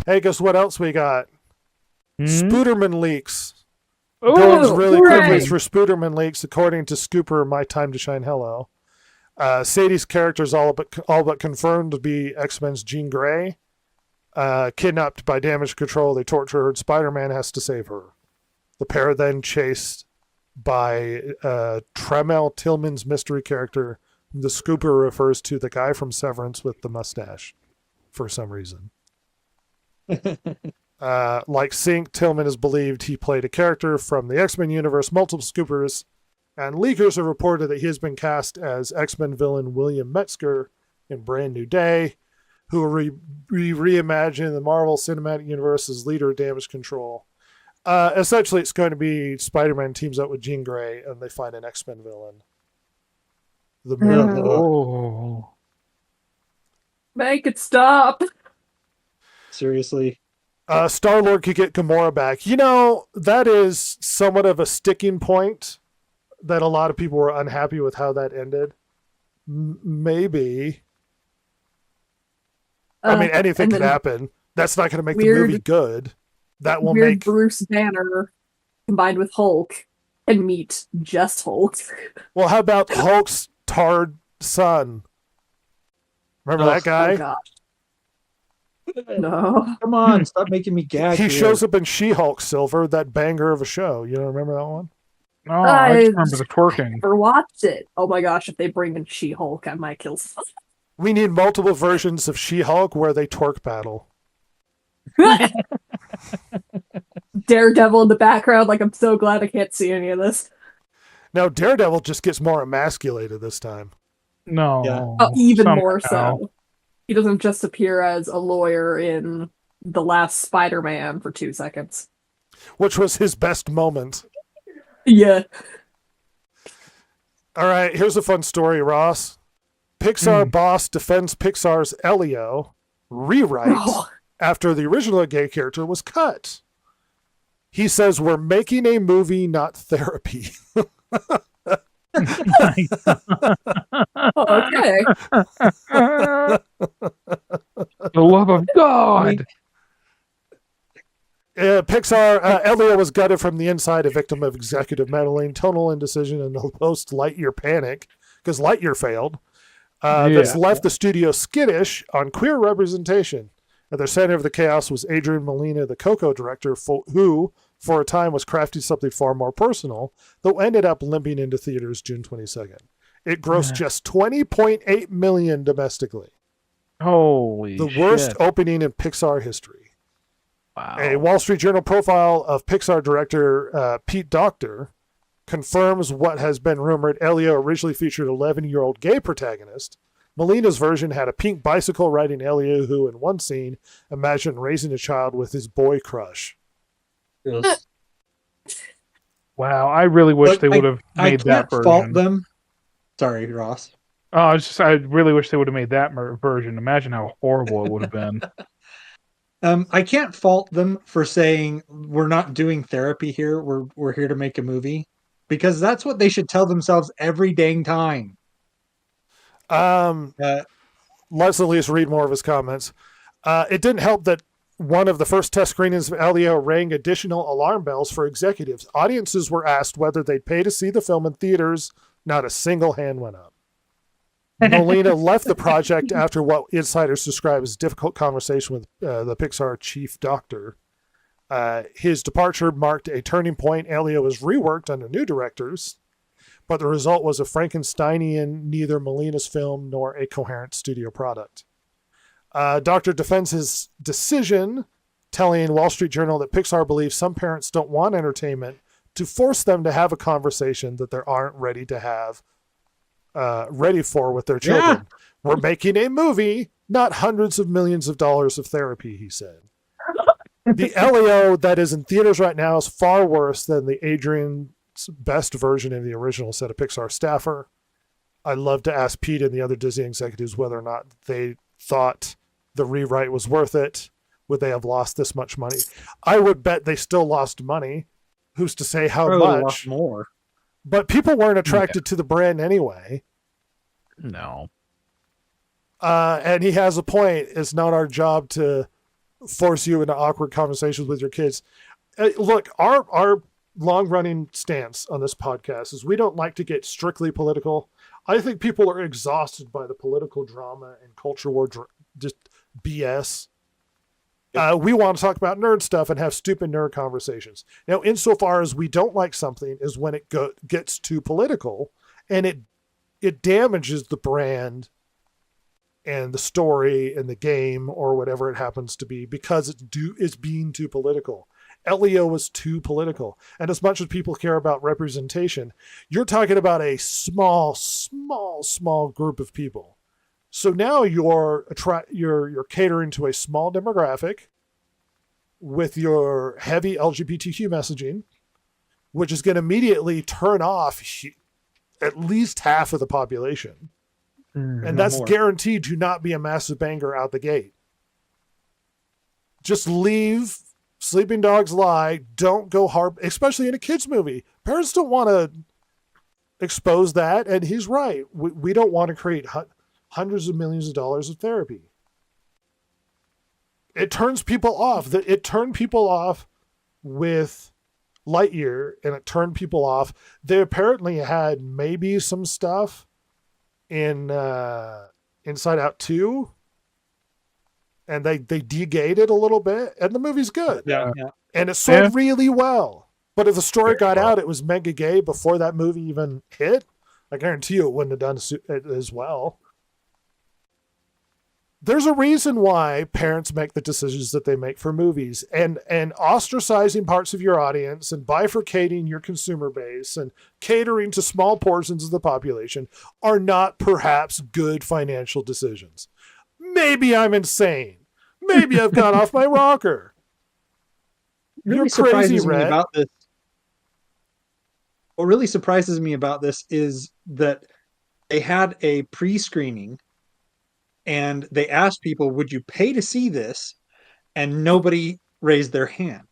Hey, guess what else we got? Spooderman leaks. Oh, Goings really quickly hooray. through Spooderman leaks, according to Scooper, My Time to Shine Hello. Sadie's character is all but confirmed to be X-Men's Jean Grey. Kidnapped by Damage Control, they torture her, and Spider-Man has to save her. The pair are then chased by Tremel Tillman's mystery character. The Scooper refers to the guy from Severance with the mustache for some reason. Like Sync, Tillman is believed he played a character from the X-Men universe, multiple Scoopers, and leakers have reported that he has been cast as X-Men villain William Metzger in Brand New Day, who will reimagine the Marvel Cinematic Universe as leader of Damage Control. Essentially, it's going to be Spider-Man teams up with Jean Grey, and they find an X-Men villain. The movie. Oh. Make it stop. Seriously. Star-Lord could get Gamora back. You know, that is somewhat of a sticking point that a lot of people were unhappy with how that ended. Maybe. I mean, anything could happen. That's not going to make the movie good. That will make Bruce Banner combined with Hulk and meet just Hulk. Well, how about Hulk's tarred son? Remember that guy? Oh, God. No. Come on, stop making me gag. He here. shows up in She-Hulk Silver, that banger of a show. You don't remember that one? Oh, I just remember the twerking. Never watched it. Oh my gosh, if they bring in She-Hulk, I might kill someone. We need multiple versions of She-Hulk where they twerk battle. Daredevil in the background, like I'm so glad I can't see any of this. Now, Daredevil just gets more emasculated this time. No. Yeah. Oh, even somehow. more so. He doesn't just appear as a lawyer in the last Spider-Man for 2 seconds. Which was his best moment. Yeah. All right, here's a fun story, Ross. Pixar boss defends Pixar's Elio rewrite after the original gay character was cut. He says, "We're making a movie, not therapy." Okay. The love of God. Pixar, Elio was gutted from the inside, a victim of executive meddling, tonal indecision, and the post-Lightyear panic, because Lightyear failed. That's left the studio skittish on queer representation. At the center of the chaos was Adrian Molina, the Coco director, who, for a time, was crafting something far more personal, though ended up limping into theaters June 22nd. It grossed just $20.8 million domestically. Holy The shit. worst opening in Pixar history. Wow. A Wall Street Journal profile of Pixar director Pete Docter confirms what has been rumored. Elio originally featured an 11-year-old gay protagonist. Molina's version had a pink bicycle riding Elio, who in one scene imagined raising a child with his boy crush. Yes. Wow, I really wish Look, they would have I made can't that version. fault them. Sorry, Ross. Oh, I really wish they would have made that version. Imagine how horrible it would have been. I can't fault them for saying we're not doing therapy here. We're here to make a movie, because that's what they should tell themselves every dang time. Let's at least read more of his comments. It didn't help that one of the first test screenings of Elio rang additional alarm bells for executives. Audiences were asked whether they'd pay to see the film in theaters. Not a single hand went up. Molina left the project after what insiders describe as a difficult conversation with the Pixar chief doctor. His departure marked a turning point. Elio was reworked under new directors, but the result was a Frankensteinian, neither Molina's film nor a coherent studio product. Doctor defends his decision, telling Wall Street Journal that Pixar believes some parents don't want entertainment to force them to have a conversation that they aren't ready to have, ready for with their children. Yeah. We're making a movie, not hundreds of millions of dollars of therapy, he said. The Elio that is in theaters right now is far worse than the Adrian's best version of the original, said a Pixar staffer. I'd love to ask Pete and the other Disney executives whether or not they thought the rewrite was worth it. Would they have lost this much money? I would bet they still lost money. Who's to say how much? Lost more. But people weren't attracted to the brand anyway. No. And he has a point. It's not our job to force you into awkward conversations with your kids. Look, our long running stance on this podcast is we don't like to get strictly political. I think people are exhausted by the political drama and culture war, just BS. We want to talk about nerd stuff and have stupid nerd conversations. Now, insofar as we don't like something is when it gets too political and it damages the brand and the story and the game or whatever it happens to be because it's being too political. Elio was too political. And as much as people care about representation, you're talking about a small group of people. So now you're catering to a small demographic with your heavy LGBTQ messaging, which is going to immediately turn off at least half of the population. And that's more. Guaranteed to not be a massive banger out the gate. Just leave Sleeping Dogs Lie. Don't go hard, especially in a kids movie. Parents don't want to expose that, and he's right. We don't want to create hundreds of millions of dollars of therapy. It turns people off. It turned people off with Lightyear, and it turned people off. They apparently had maybe some stuff in Inside Out 2, and they de-gated a little bit, and the movie's good. Yeah. And it sold really well. But if the story got out, it was mega gay before that movie even hit, I guarantee you it wouldn't have done it as well. There's a reason why parents make the decisions that they make for movies, and ostracizing parts of your audience and bifurcating your consumer base and catering to small portions of the population are not perhaps good financial decisions. Maybe I'm insane. Maybe I've gone off my rocker. Really surprises me about this. What really surprises me about this is that they had a pre-screening and they asked people, would you pay to see this? And nobody raised their hand.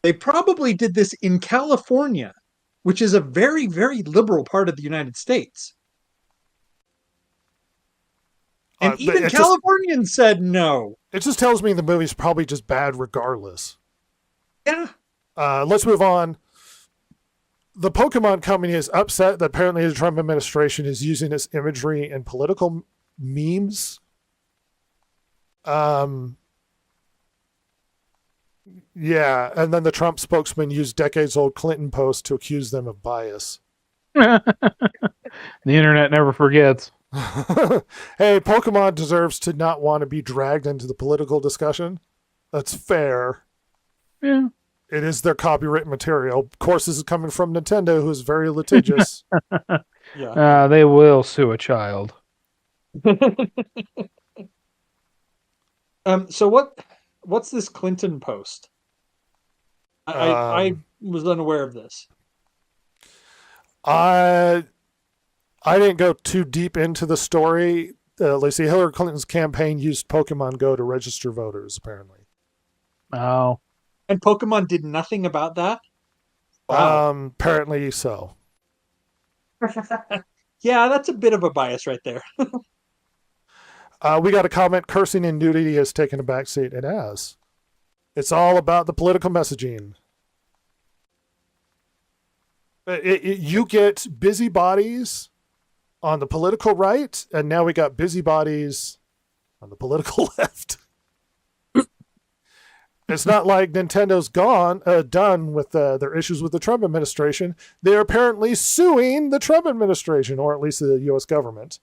They probably did this in California, which is a very, very liberal part of the United States. And even Californians said no. It just tells me the movie's probably just bad regardless. Yeah. Let's move on. The Pokemon company is upset that apparently the Trump administration is using its imagery in political memes. Yeah, and then the Trump spokesman used decades-old Clinton posts to accuse them of bias. The internet never forgets. Hey, Pokemon deserves to not want to be dragged into the political discussion. That's fair. Yeah. It is their copyright material. Of course, this is coming from Nintendo, who is very litigious. Yeah. They will sue a child. So what's this Clinton post? I was unaware of this. I didn't go too deep into the story. Let's see, Hillary Clinton's campaign used Pokemon Go to register voters, apparently. Oh. And Pokemon did nothing about that? Wow. Apparently so. Yeah, that's a bit of a bias right there. We got a comment, cursing and nudity has taken a backseat. It has. It's all about the political messaging. You get busybodies on the political right, and now we got busybodies on the political left. It's not like Nintendo's done with their issues with the Trump administration. They're apparently suing the Trump administration, or at least the U.S. government,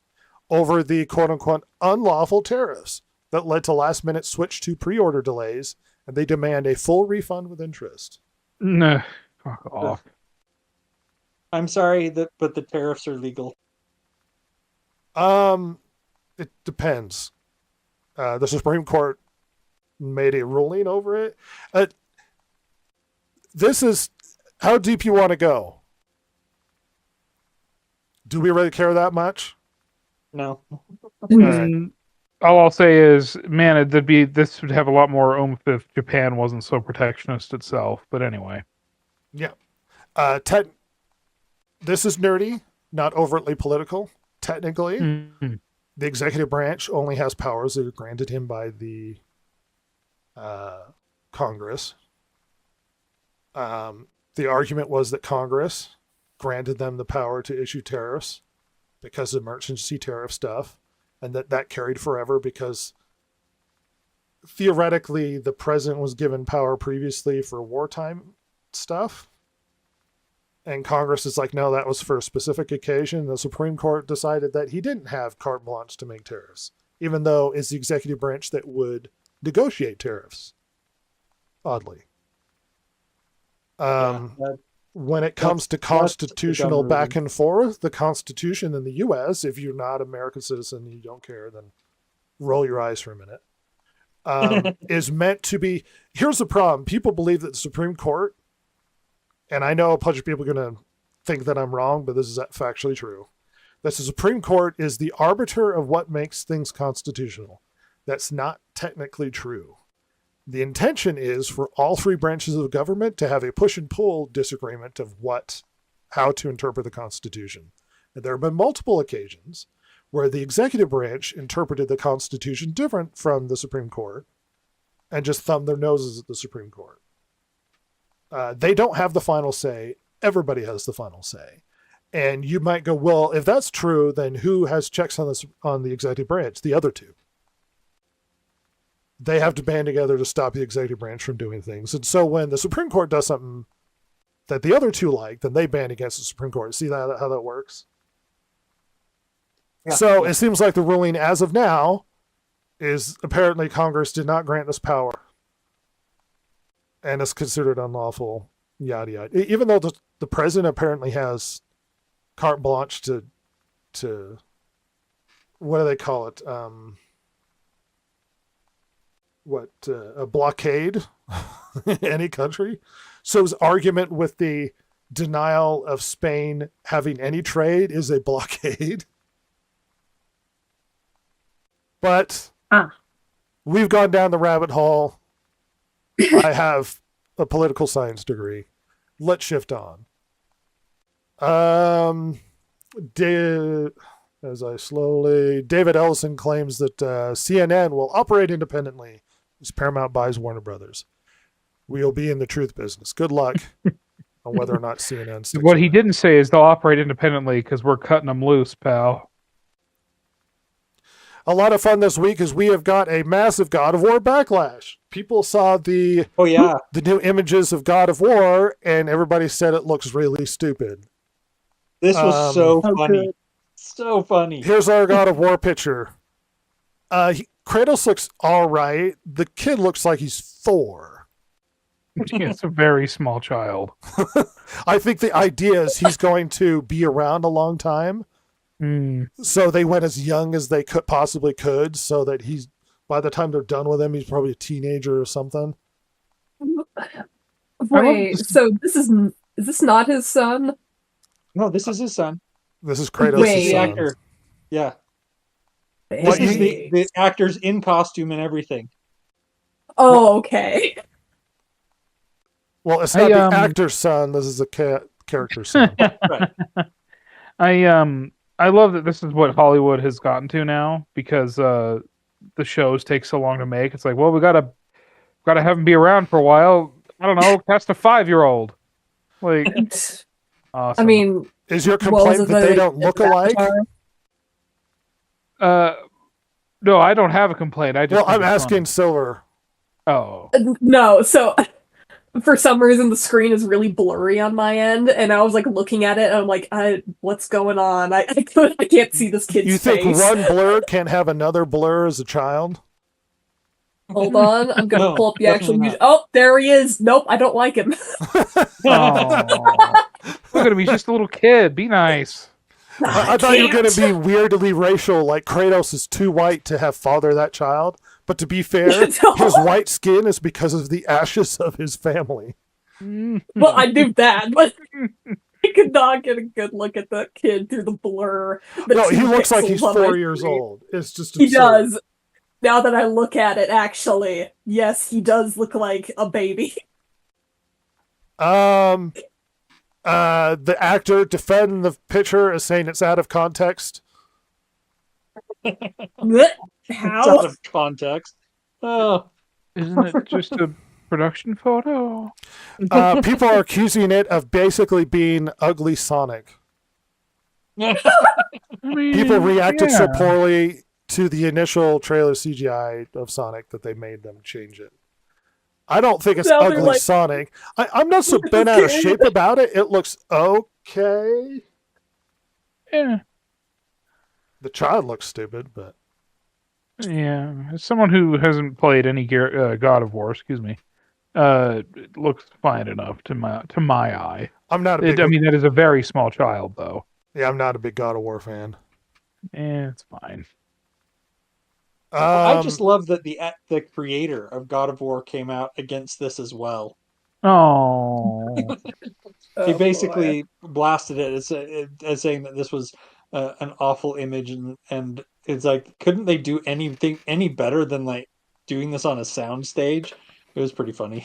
over the quote-unquote unlawful tariffs that led to last-minute switch to pre-order delays, and they demand a full refund with interest. No, fuck off. I'm sorry, but the tariffs are legal. It depends. The Supreme Court made a ruling over it. This is how deep you want to go. Do we really care that much? No. All I'll say is, man, this would have a lot more oomph if Japan wasn't so protectionist itself. But anyway. Yeah. This is nerdy, not overtly political. Technically, the executive branch only has powers that are granted him by the Congress. The argument was that Congress granted them the power to issue tariffs because of emergency tariff stuff, and that carried forever because theoretically the president was given power previously for wartime stuff. And Congress is like, no, that was for a specific occasion. The Supreme Court decided that he didn't have carte blanche to make tariffs, even though it's the executive branch that would negotiate tariffs. Oddly. When it comes to constitutional back and forth, the Constitution in the U.S., if you're not an American citizen and you don't care, then roll your eyes for a minute, is meant to be... Here's the problem. People believe that the Supreme Court, and I know a bunch of people are going to think that I'm wrong, but this is factually true, that the Supreme Court is the arbiter of what makes things constitutional. That's not technically true. The intention is for all three branches of government to have a push and pull disagreement of how to interpret the Constitution. And there have been multiple occasions where the executive branch interpreted the Constitution different from the Supreme Court and just thumbed their noses at the Supreme Court. They don't have the final say. Everybody has the final say. And you might go, well, if that's true, then who has checks on the executive branch? The other two. They have to band together to stop the executive branch from doing things. And so when the Supreme Court does something that the other two like, then they band against the Supreme Court. See how that works? Yeah. So it seems like the ruling as of now is apparently Congress did not grant this power. And it's considered unlawful, yada, yada. Even though the president apparently has carte blanche to what do they call it? A blockade any country. So his argument with the denial of Spain having any trade is a blockade. But we've gone down the rabbit hole. I have a political science degree. Let's shift on. David Ellison claims that CNN will operate independently as Paramount buys Warner Brothers. We'll be in the truth business. Good luck on whether or not CNN sticks What he around. didn't say is they'll operate independently because we're cutting them loose, pal. A lot of fun this week is we have got a massive God of War backlash. People saw the new images of God of War, and everybody said it looks really stupid. This was so funny. So funny. Here's our God of War picture. Kratos looks all right. The kid looks like he's 4. It's a very small child. I think the idea is he's going to be around a long time. So they went as young as they possibly could, so that by the time they're done with him, he's probably a teenager or something. Wait, so is this not his son? No, this is his son. This is Kratos' son. Actor. Yeah. This is the actors in costume and everything. Oh, okay. Well, it's not the actor's son. This is a character's son. Right. I love that this is what Hollywood has gotten to now because the shows take so long to make. It's like, well, we gotta have him be around for a while. I don't know, cast a 5-year-old. Like, awesome. I mean, is your complaint that they don't look alike? No, I don't have a complaint. I'm asking Silver. Oh. No, so for some reason the screen is really blurry on my end, and I was like looking at it and I'm like, what's going on? I can't see this kid's face. You think one blur can't have another blur as a child? Hold on, I'm gonna pull up the actual music. Oh, there he is. Nope, I don't like him. Oh. Look at him, he's just a little kid. Be nice. I thought you were going to be weirdly racial, like Kratos is too white to have father that child. But to be fair, his white skin is because of the ashes of his family. Well, I knew that, but I could not get a good look at that kid through the blur. No, he looks like he's 4 years old. It's just absurd. He does. Now that I look at it, actually, yes, he does look like a baby. The actor defending the picture is saying it's out of context. How? It's out of context. Oh. Isn't it just a production photo? People are accusing it of basically being ugly Sonic. I mean, People reacted yeah. so poorly to the initial trailer CGI of Sonic that they made them change it. I don't think it's Now they're ugly like- Sonic. I'm not so bent out of shape about it. It looks okay. Yeah. The child looks stupid, but Yeah, as someone who hasn't played any God of War, excuse me, it looks fine enough to my eye. I'm not a big. I mean, that is a very small child, though. Yeah, I'm not a big God of War fan. It's fine. I just love that the creator of God of War came out against this as well. Oh, He Oh, basically blasted it as saying that this was an awful image, and it's like, couldn't they do anything any better than like doing this on a sound stage? It was pretty funny.